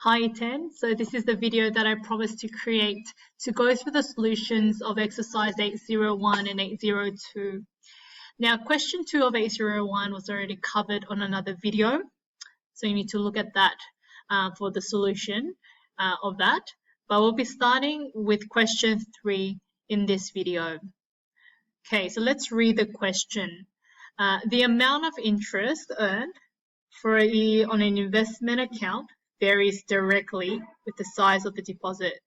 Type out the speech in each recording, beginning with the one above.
Hi, Ten. So this is the video that I promised to create to go through the solutions of exercise 801 and 802. Now, question 2 of 801 was already covered on another video, so you need to look at that for the solution of that. But we'll be starting with question 3 in this video. Okay, so let's read the question. The amount of interest earned for a year on an investment account varies directly with the size of the deposit.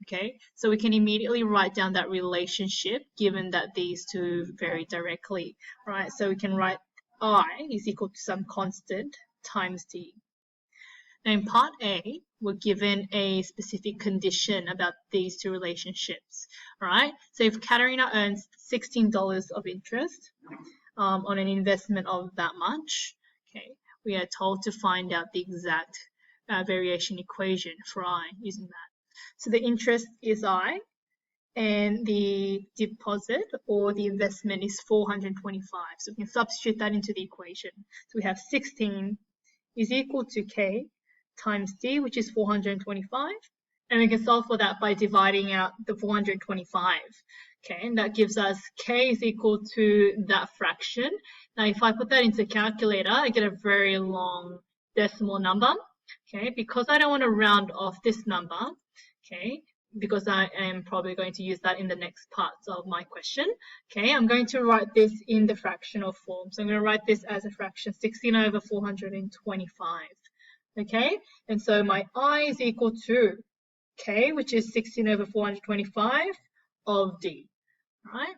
Okay, so we can immediately write down that relationship given that these two vary directly, right? So we can write I is equal to some constant times D. Now in part A, we're given a specific condition about these two relationships, right? So if Katerina earns $16 of interest on an investment of that much, okay, we are told to find out the exact variation equation for I using that. So the interest is I, and the deposit or the investment is 425. So we can substitute that into the equation. So we have 16 is equal to K times D, which is 425. And we can solve for that by dividing out the 425. Okay, and that gives us K is equal to that fraction. Now, if I put that into a calculator, I get a very long decimal number. Okay, because I don't want to round off this number, okay, because I am probably going to use that in the next parts of my question. Okay, I'm going to write this in the fractional form. So I'm going to write this as a fraction, 16 over 425. Okay, and so my I is equal to K, which is 16 over 425 of D. All right,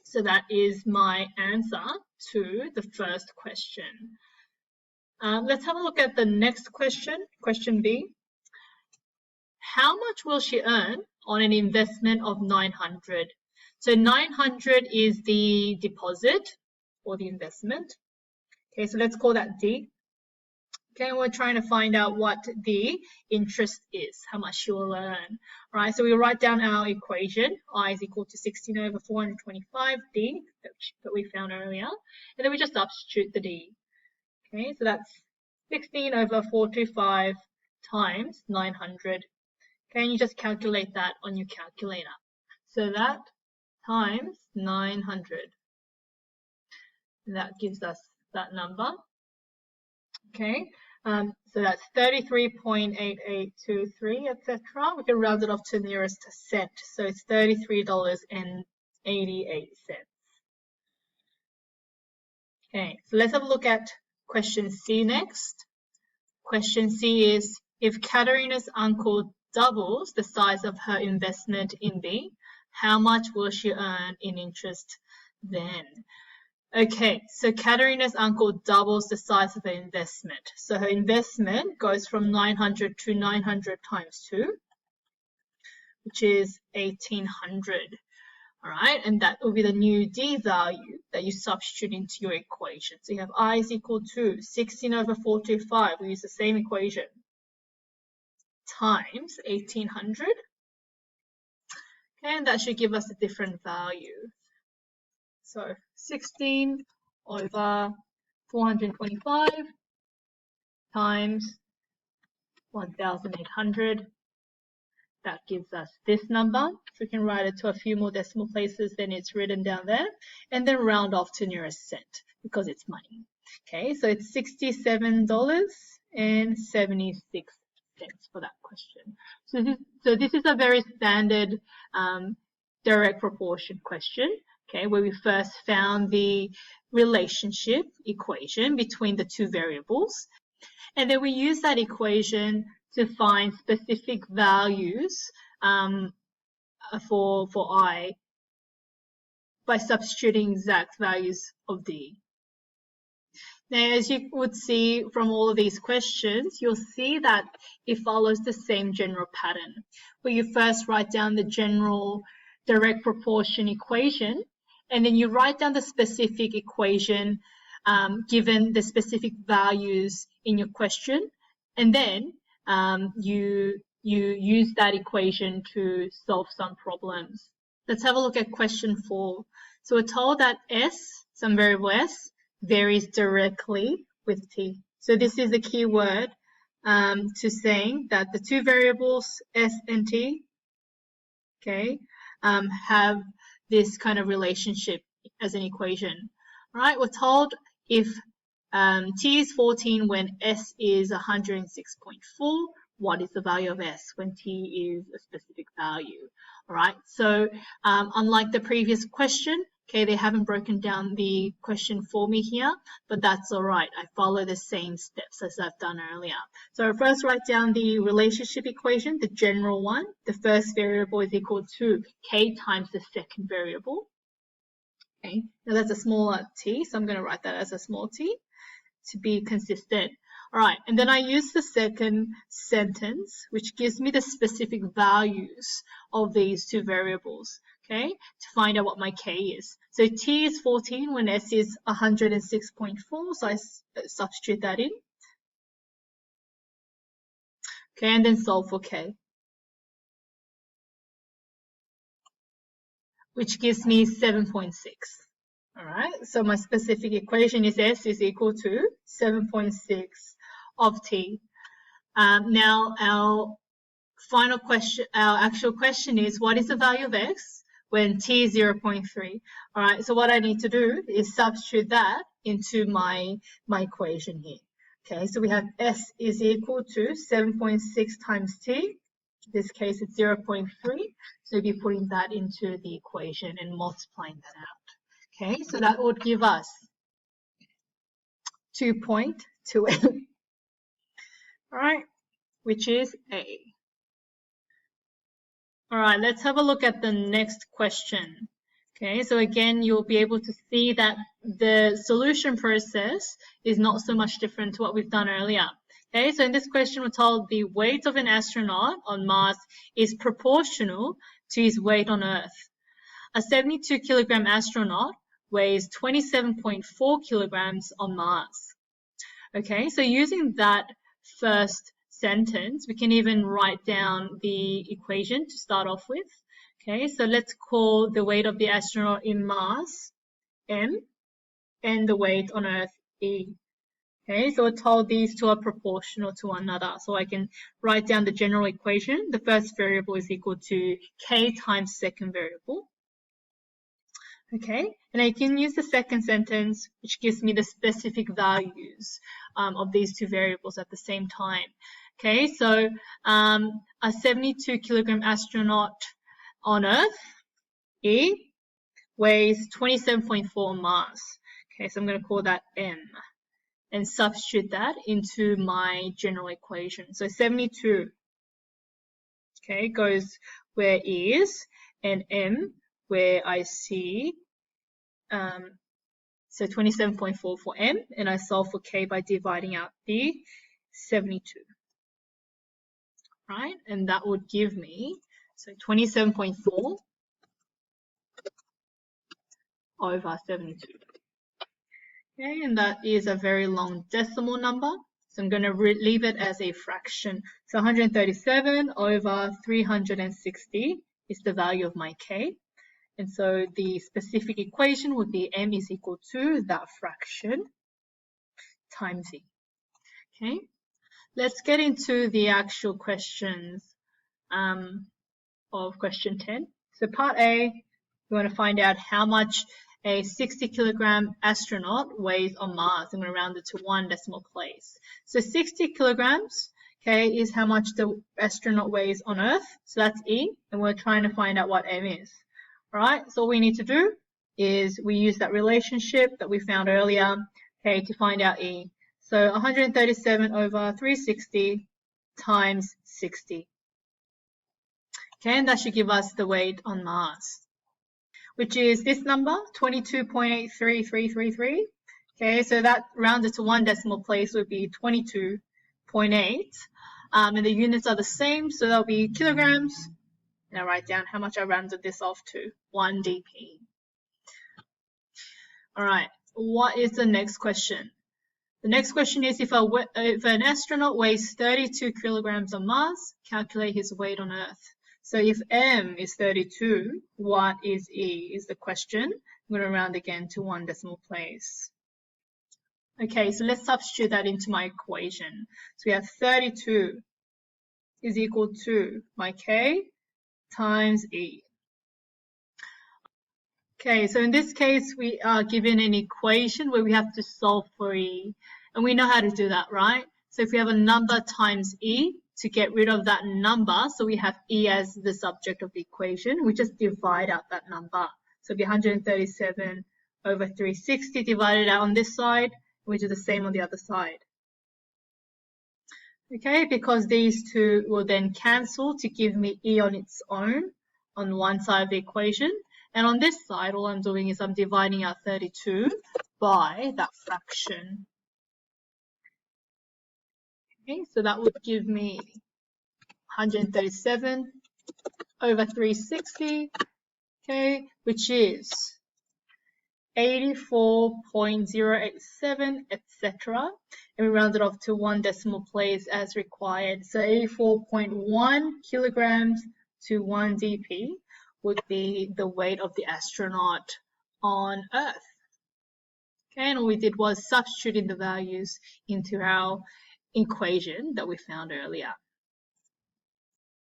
so that is my answer to the first question. Let's have a look at the next question, question B. How much will she earn on an investment of 900? So 900 is the deposit or the investment. Okay, so let's call that D. Okay, we're trying to find out what the interest is, how much she will earn. All right, so we write down our equation. I is equal to 16 over 425 D that we found earlier. And then we just substitute the D. Okay, so that's 16 over 425 times 900. Okay, and you just calculate that on your calculator. So that times 900. And that gives us that number. Okay, so that's 33.8823, etc. We can round it off to the nearest cent. So it's $33.88. Okay, so let's have a look at question C next. Question C is, if Katerina's uncle doubles the size of her investment in B, how much will she earn in interest then? Okay, so Katerina's uncle doubles the size of her investment. So her investment goes from 900 to 900 times 2, which is 1800. All right, and that will be the new D value that you substitute into your equation. So you have I is equal to 16 over 425. We use the same equation times 1800. Okay, and that should give us a different value. So 16 over 425 times 1800. That gives us this number. So we can write it to a few more decimal places than it's written down there, and then round off to nearest cent because it's money. Okay, so it's $67.76 for that question. So this is a very standard direct proportion question. Okay, where we first found the relationship equation between the two variables, and then we use that equation to find specific values for I by substituting exact values of D. Now, as you would see from all of these questions, you'll see that it follows the same general pattern, where you first write down the general direct proportion equation, and then you write down the specific equation given the specific values in your question, and then you use that equation to solve some problems. Let's have a look at question 4. So we're told that S, some variable S, varies directly with T. So this is the key word, to saying that the two variables s and t, okay, have this kind of relationship as an equation. All right, we're told if t is 14 when s is 106.4, what is the value of s when t is a specific value? All right, so unlike the previous question, okay, they haven't broken down the question for me here, but that's all right. I follow the same steps as I've done earlier. So first write down the relationship equation, the general one. The first variable is equal to k times the second variable. Okay, now that's a smaller t, so I'm going to write that as a small t to be consistent. All right, and then I use the second sentence, which gives me the specific values of these two variables, okay, to find out what my k is. So t is 14 when s is 106.4, so I substitute that in. Okay, and then solve for k, which gives me 7.6. All right, so my specific equation is s is equal to 7.6 of t. Now our final question, our actual question is, what is the value of x when t is 0.3? All right, so what I need to do is substitute that into my equation here. Okay, so we have s is equal to 7.6 times t. In this case, it's 0.3. So we'll be putting that into the equation and multiplying that out. Okay, so that would give us 2.28. All right, which is A. All right, let's have a look at the next question. Okay, so again, you'll be able to see that the solution process is not so much different to what we've done earlier. Okay, so in this question, we're told the weight of an astronaut on Mars is proportional to his weight on Earth. A 72 kilogram astronaut weighs 27.4 kilograms on Mars. Okay, so using that first sentence, we can even write down the equation to start off with. Okay, so let's call the weight of the astronaut in Mars m and the weight on Earth e. Okay, so we're told these two are proportional to one another. So I can write down the general equation. The first variable is equal to k times second variable. Okay, and I can use the second sentence, which gives me the specific values of these two variables at the same time. Okay, so a 72 kilogram astronaut on Earth, E, weighs 27.4 on Mars. Okay, so I'm going to call that M and substitute that into my general equation. So 72, okay, goes where E is, and M where I see, so 27.4 for M, and I solve for K by dividing out the 72, right? And that would give me, so 27.4 over 72. Okay, and that is a very long decimal number, so I'm going to leave it as a fraction. So 137 over 360 is the value of my K. And so the specific equation would be m is equal to that fraction times e. Okay, let's get into the actual questions of question 10. So part A, we want to find out how much a 60 kilogram astronaut weighs on Mars. I'm going to round it to one decimal place. So 60 kilograms, okay, is how much the astronaut weighs on Earth. So that's E, and we're trying to find out what m is. All right, so all we need to do is we use that relationship that we found earlier, okay, to find out E. So 137 over 360 times 60. Okay, and that should give us the weight on Mars, which is this number, 22.83333. Okay, so that rounded to one decimal place would be 22.8. And the units are the same, so that'll be kilograms. Now write down how much I rounded this off to, 1 dp. All right, what is the next question? The next question is, if an astronaut weighs 32 kilograms on Mars, calculate his weight on Earth. So if m is 32, what is e is the question. I'm going to round again to one decimal place. Okay, so let's substitute that into my equation. So we have 32 is equal to my K times E. Okay, so in this case, we are given an equation where we have to solve for E. And we know how to do that, right? So if we have a number times E, to get rid of that number, so we have E as the subject of the equation, we just divide out that number. So it'll be 137 over 360 divided out on this side, we do the same on the other side. Okay, because these two will then cancel to give me E on its own on one side of the equation. And on this side, all I'm doing is I'm dividing out 32 by that fraction. Okay, so that would give me 137 over 360, okay, which is 84.087, etc. And we round it off to 1 decimal place as required. So 84.1 kilograms to 1 dp would be the weight of the astronaut on Earth. Okay, and all we did was substitute in the values into our equation that we found earlier.